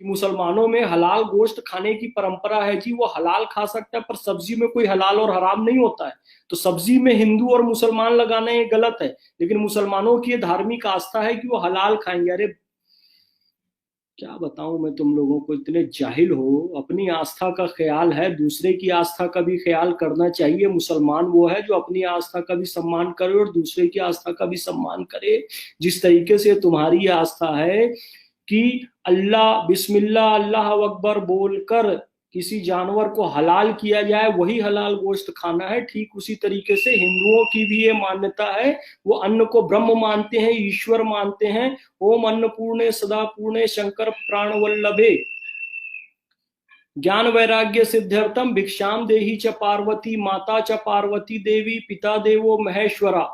कि मुसलमानों में हलाल गोश्त खाने की परंपरा है जी, वो हलाल खा सकता है, पर सब्जी में कोई हलाल और हराम नहीं होता है। तो सब्जी में हिंदू और मुसलमान लगाना ये गलत है, लेकिन मुसलमानों की ये धार्मिक आस्था है कि वो हलाल खाएंगे। अरे क्या बताऊं मैं तुम लोगों को, इतने जाहिल हो। अपनी आस्था का ख्याल है, दूसरे की आस्था का भी ख्याल करना चाहिए। मुसलमान वो है जो अपनी आस्था का भी सम्मान करे और दूसरे की आस्था का भी सम्मान करे। जिस तरीके से तुम्हारी आस्था है कि अल्लाह बिस्मिल्लाह अल्लाह अकबर बोलकर किसी जानवर को हलाल किया जाए, वही हलाल गोश्त खाना है, ठीक उसी तरीके से हिंदुओं की भी ये मान्यता है। वो अन्न को ब्रह्म मानते हैं, ईश्वर मानते हैं। ओम अन्नपूर्णे सदा पूर्णे शंकर प्राण वल्लभे ज्ञान वैराग्य सिद्ध्यर्थम भिक्षाम देही च पार्वती माता च पार्वती देवी पिता देवो महेश्वरा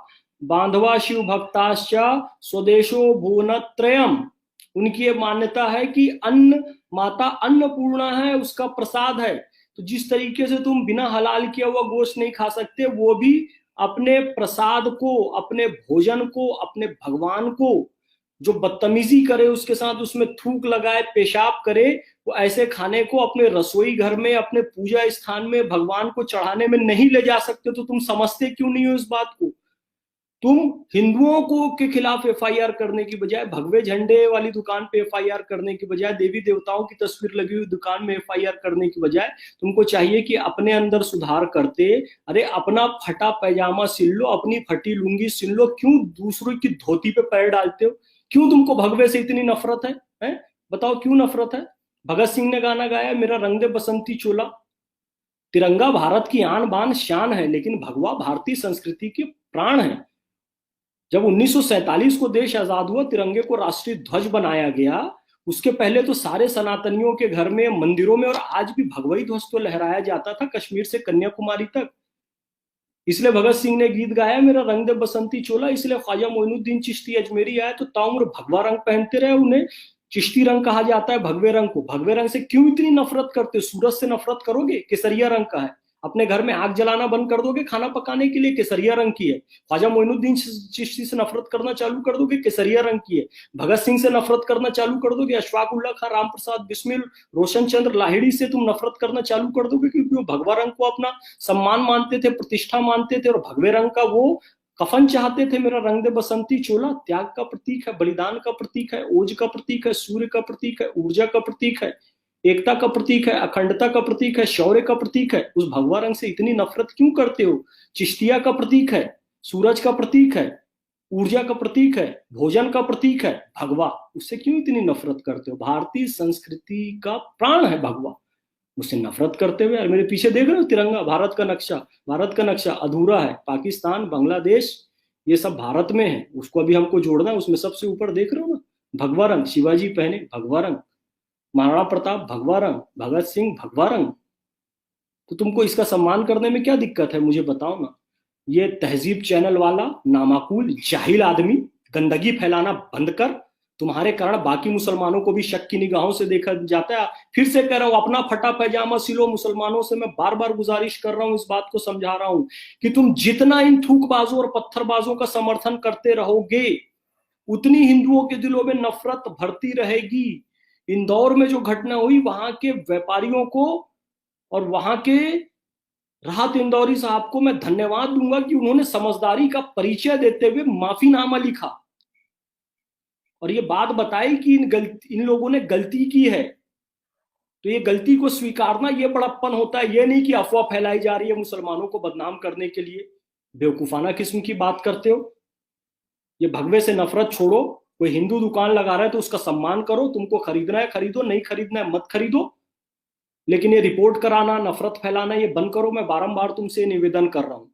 बांधवा शिव भक्ताश्च स्वदेशो भुवनत्रयम। उनकी ये मान्यता है कि अन्न माता अन्नपूर्णा है, उसका प्रसाद है। तो जिस तरीके से तुम बिना हलाल किया हुआ गोश्त नहीं खा सकते, वो भी अपने प्रसाद को, अपने भोजन को, अपने भगवान को जो बदतमीजी करे उसके साथ, उसमें थूक लगाए, पेशाब करे, वो ऐसे खाने को अपने रसोई घर में, अपने पूजा स्थान में भगवान को चढ़ाने में नहीं ले जा सकते। तो तुम समझते क्यों नहीं हो इस बात को? तुम हिंदुओं को के खिलाफ एफआईआर करने की बजाय, भगवे झंडे वाली दुकान पे एफआईआर करने की बजाय, देवी देवताओं की तस्वीर लगी हुई दुकान में एफआईआर करने की बजाय, तुमको चाहिए कि अपने अंदर सुधार करते। अरे अपना फटा पैजामा सिल लो, अपनी फटी लुंगी सिल लो, क्यों दूसरों की धोती पे पैर डालते हो? क्यों तुमको भगवे से इतनी नफरत है? बताओ क्यों नफरत है? भगत सिंह ने गाना गाया, मेरा रंग दे बसंती चोला। तिरंगा भारत की आन बान शान है, लेकिन भगवा भारतीय संस्कृति के प्राण है। जब 1947 को देश आजाद हुआ, तिरंगे को राष्ट्रीय ध्वज बनाया गया। उसके पहले तो सारे सनातनियों के घर में, मंदिरों में, और आज भी भगवई ध्वज तो लहराया जाता था कश्मीर से कन्याकुमारी तक। इसलिए भगत सिंह ने गीत गाया, मेरा रंग दे बसंती चोला। इसलिए ख्वाजा मोइनुद्दीन चिश्ती अजमेरी आए तो ताउम्र भगवा रंग पहनते रहे। उन्हें चिश्ती रंग कहा जाता है, भगवे रंग को। भगवे रंग से क्यों इतनी नफरत करते? सूरज से नफरत करोगे? केसरिया रंग का है। अपने घर में आग जलाना बंद कर दोगे खाना पकाने के लिए? केसरिया रंग की है। ख्वाजा मोइनुद्दीन चिश्ती से नफरत करना चालू कर दोगे? केसरिया रंग की है। भगत सिंह से नफरत करना चालू कर दोगे? अशफाक उल्ला खां, राम प्रसाद बिस्मिल, रोशन चंद्र लाहिड़ी से तुम नफरत करना चालू कर दोगे? क्योंकि वो भगवा रंग को अपना सम्मान मानते थे, प्रतिष्ठा मानते थे, और भगवे रंग का वो कफन चाहते थे। मेरा रंग दे बसंती चोला त्याग का प्रतीक है, बलिदान का प्रतीक है, ओज का प्रतीक है, सूर्य का प्रतीक है, ऊर्जा का प्रतीक है, एकता का प्रतीक है, अखंडता का प्रतीक है, शौर्य का प्रतीक है। उस भगवा रंग से इतनी नफरत क्यों करते हो? चिश्तिया का प्रतीक है, सूरज का प्रतीक है, ऊर्जा का प्रतीक है, भोजन का प्रतीक है भगवा। उससे क्यों इतनी नफरत करते हो? भारतीय संस्कृति का प्राण है भगवा, उससे नफरत करते हुए। और मेरे पीछे देख रहे हो तिरंगा, भारत का नक्शा। भारत का नक्शा अधूरा है, पाकिस्तान, बांग्लादेश, ये सब भारत में है, उसको अभी हमको जोड़ना है। उसमें सबसे ऊपर देख रहे हो ना, भगवा रंग। शिवाजी पहने भगवा रंग, महाराणा प्रताप भगवा रंग, भगत सिंह भगवा रंग। तो तुमको इसका सम्मान करने में क्या दिक्कत है, मुझे बताओ ना। ये तहजीब चैनल वाला नामाकूल जाहिल आदमी गंदगी फैलाना बंद कर। तुम्हारे कारण बाकी मुसलमानों को भी शक की निगाहों से देखा जाता है। फिर से कह रहा हूं, अपना फटा पैजामा सिलो। मुसलमानों से मैं बार बार गुजारिश कर रहा हूं, इस बात को समझा रहा हूं कि तुम जितना इन थूकबाजों और पत्थरबाजों का समर्थन करते रहोगे, उतनी हिंदुओं के दिलों में नफरत भरती रहेगी। इंदौर में जो घटना हुई, वहां के व्यापारियों को और वहां के राहत इंदौरी साहब को मैं धन्यवाद दूंगा कि उन्होंने समझदारी का परिचय देते हुए माफीनामा लिखा और ये बात बताई कि इन लोगों ने गलती की है। तो ये गलती को स्वीकारना, ये बड़प्पन होता है। ये नहीं कि अफवाह फैलाई जा रही है मुसलमानों को बदनाम करने के लिए। बेवकूफाना किस्म की बात करते हो। ये भगवे से नफरत छोड़ो। कोई हिंदू दुकान लगा रहा है तो उसका सम्मान करो। तुमको खरीदना है खरीदो, नहीं खरीदना है मत खरीदो। लेकिन ये रिपोर्ट कराना, नफरत फैलाना, ये बंद करो। मैं बारंबार तुमसे निवेदन कर रहा हूं।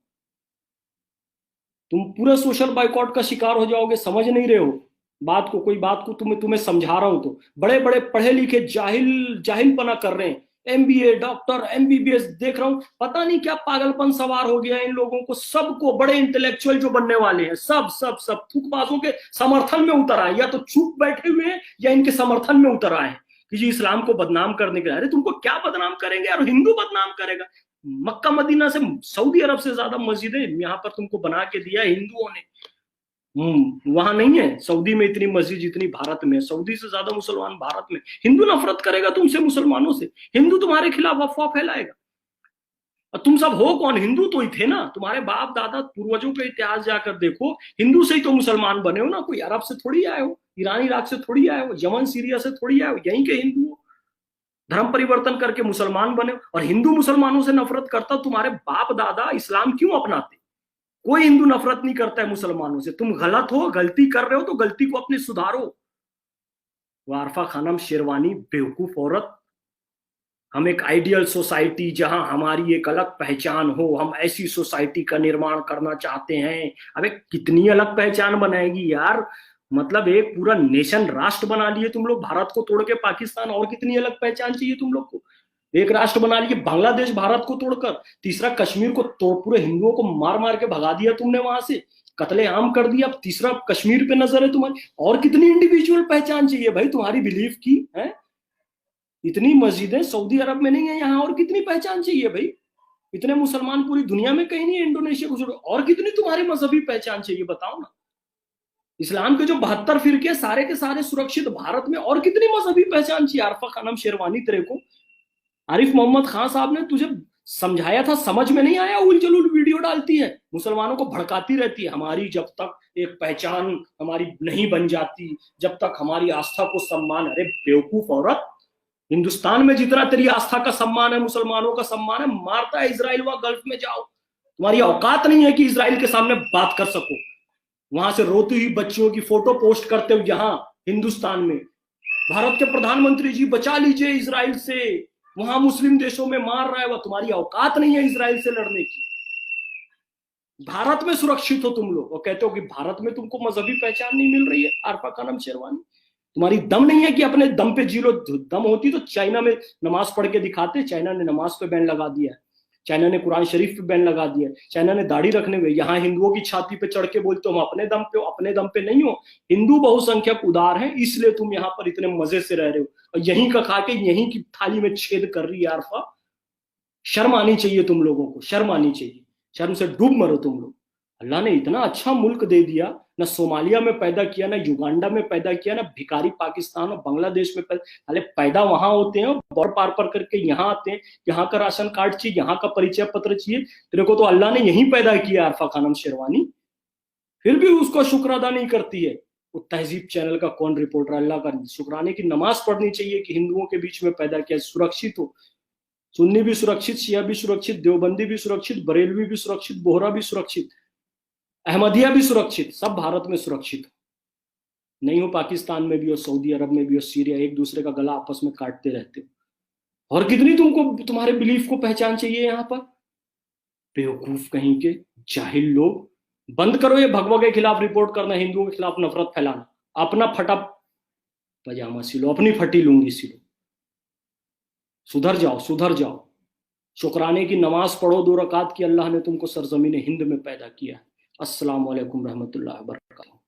तुम पूरे सोशल बाइकॉट का शिकार हो जाओगे, समझ नहीं रहे हो बात को। कोई बात को तुम्हें समझा रहा हूं तो बड़े बड़े पढ़े लिखे जाहिलपना कर रहे हैं। एमबीए, डॉक्टर, एमबीबीएस देख रहा हूं। पता नहीं क्या पागलपन सवार हो गया इन लोगों को। सबको बड़े इंटेलेक्चुअल जो बनने वाले हैं, सब सब सब थूकबाजों के समर्थन में उतर आए। या तो चुप बैठे हुए हैं या इनके समर्थन में उतर आए कि जी इस्लाम को बदनाम करने के लिए। अरे तुमको क्या बदनाम करेंगे यार? हिंदू बदनाम करेगा? मक्का मदीना से, सऊदी अरब से ज्यादा मस्जिदें यहाँ पर तुमको बना के दिया हिंदुओं ने। वहां नहीं है सऊदी में इतनी मस्जिद जितनी भारत में है। सऊदी से ज्यादा मुसलमान भारत में। हिंदू नफरत करेगा तुमसे, मुसलमानों से। हिंदू तुम्हारे खिलाफ अफवाह फैलाएगा। और तुम सब हो कौन? हिंदू तो ही थे ना। तुम्हारे बाप दादा पूर्वजों के इतिहास जाकर देखो, हिंदू से ही तो मुसलमान बने हो ना। कोई अरब से थोड़ी आए हो, ईरान इराक से थोड़ी आए हो, यमन सीरिया से थोड़ी आए हो। यहीं के हिंदू हो, धर्म परिवर्तन करके मुसलमान बने हो। और हिंदू मुसलमानों से नफरत करता, तुम्हारे बाप दादा इस्लाम क्यों अपनाते? कोई हिंदू नफरत नहीं करता है मुसलमानों से। तुम गलत हो, गलती कर रहे हो तो गलती को अपने सुधारो। वारफा खानम शेरवानी बेवकूफ औरत। हम एक आइडियल सोसाइटी जहां हमारी एक अलग पहचान हो, हम ऐसी सोसाइटी का निर्माण करना चाहते हैं। अबे कितनी अलग पहचान बनाएगी यार? मतलब एक पूरा नेशन राष्ट्र बना लिए तुम लोग, भारत को तोड़ के पाकिस्तान। और कितनी अलग पहचान चाहिए तुम लोग को? एक राष्ट्र बना लिए बांग्लादेश भारत को तोड़कर। तीसरा कश्मीर को तोड़, पूरे हिंदुओं को मार मार के भगा दिया तुमने वहां से, कत्लेआम कर दिया। अब तीसरा कश्मीर पे नजर है तुम्हारी। और कितनी इंडिविजुअल पहचान चाहिए भाई तुम्हारी बिलीफ की है? इतनी मस्जिदें सऊदी अरब में नहीं है यहाँ, और कितनी पहचान चाहिए भाई? इतने मुसलमान पूरी दुनिया में कहीं नहीं है, इंडोनेशिया को छोड़ो। और कितनी तुम्हारी मजहबी पहचान चाहिए बताओ ना? इस्लाम के जो 72 फिरके सारे के सारे सुरक्षित भारत में, और कितनी मजहबी पहचान चाहिए? आरफा खानम शेरवानी तेरे को आरिफ मोहम्मद खान साहब ने तुझे समझाया था, समझ में नहीं आया? उल जलूल वीडियो डालती है, मुसलमानों को भड़काती रहती है। हमारी जब तक एक पहचान हमारी नहीं बन जाती, जब तक हमारी आस्था को सम्मान। अरे बेवकूफ औरत, हिंदुस्तान में जितना तेरी आस्था का सम्मान है, मुसलमानों का सम्मान है, मारता है इजराइल व गल्फ में जाओ। तुम्हारी औकात नहीं है कि इजराइल के सामने बात कर सको। वहां से रोती हुई बच्चियों की फोटो पोस्ट करते हो यहाँ हिंदुस्तान में। भारत के प्रधानमंत्री जी बचा लीजिए इजराइल से, वहां मुस्लिम देशों में मार रहा है वह। तुम्हारी औकात नहीं है इजराइल से लड़ने की। भारत में सुरक्षित हो तुम लोग और कहते हो कि भारत में तुमको मजहबी पहचान नहीं मिल रही है। आरफा खानम शेरवानी, तुम्हारी दम नहीं है कि अपने दम पे जी लो। दम होती तो चाइना में नमाज पढ़ के दिखाते। चाइना ने नमाज पे बैन लगा दिया है, चाइना ने कुरान शरीफ पे बैन लगा दिया है, चाइना ने दाढ़ी रखने में। यहाँ हिंदुओं की छाती पे चढ़ के बोलते हो हम अपने दम पे हो। अपने दम पे नहीं हो। हिंदू बहुसंख्यक उदार है, इसलिए तुम यहाँ पर इतने मजे से रह रहे हो और यहीं का खा के यहीं की थाली में छेद कर रही है। आरफा, शर्म आनी चाहिए तुम लोगों को, शर्म आनी चाहिए। शर्म से डूब मरो तुम लोग। अल्लाह ने इतना अच्छा मुल्क दे दिया, ना सोमालिया में पैदा किया, ना युगांडा में पैदा किया, ना भिखारी पाकिस्तान और बांग्लादेश में पैदा। पैदा वहां होते हैं, बॉर्डर पार पर करके यहाँ आते हैं। यहाँ का राशन कार्ड चाहिए, यहाँ का परिचय पत्र चाहिए। तेरे को तो अल्लाह ने यहीं पैदा किया आरफा खानम शेरवानी, फिर भी उसको शुक्र अदा नहीं करती है। वो तहजीब चैनल का कौन रिपोर्टर? अल्लाह का शुक्राने की नमाज पढ़नी चाहिए कि हिंदुओं के बीच में पैदा किया, सुरक्षित हो। सुन्नी भी सुरक्षित, शिया भी सुरक्षित, देवबंदी भी सुरक्षित, बरेलवी भी सुरक्षित, बोहरा भी सुरक्षित, अहमदिया भी सुरक्षित, सब भारत में सुरक्षित हो। नहीं हो पाकिस्तान में भी हो, सऊदी अरब में भी हो, सीरिया, एक दूसरे का गला आपस में काटते रहते हो। और कितनी तुमको तुम्हारे बिलीफ को पहचान चाहिए यहाँ पर? बेवकूफ कहीं के, जाहिल लोग। बंद करो ये भगवा के खिलाफ रिपोर्ट करना, हिंदुओं के खिलाफ नफरत फैलाना। अपना फटा पजामा सिलो, अपनी फटी लुंगी सिलो। सुधर जाओ, सुधर जाओ। शुक्राने की नमाज पढ़ो 2 रकात की। अल्लाह ने तुमको सरजमीन हिंद में पैदा किया है। अस्सलाम वालेकुम रहमतुल्लाहि व बरकातहू।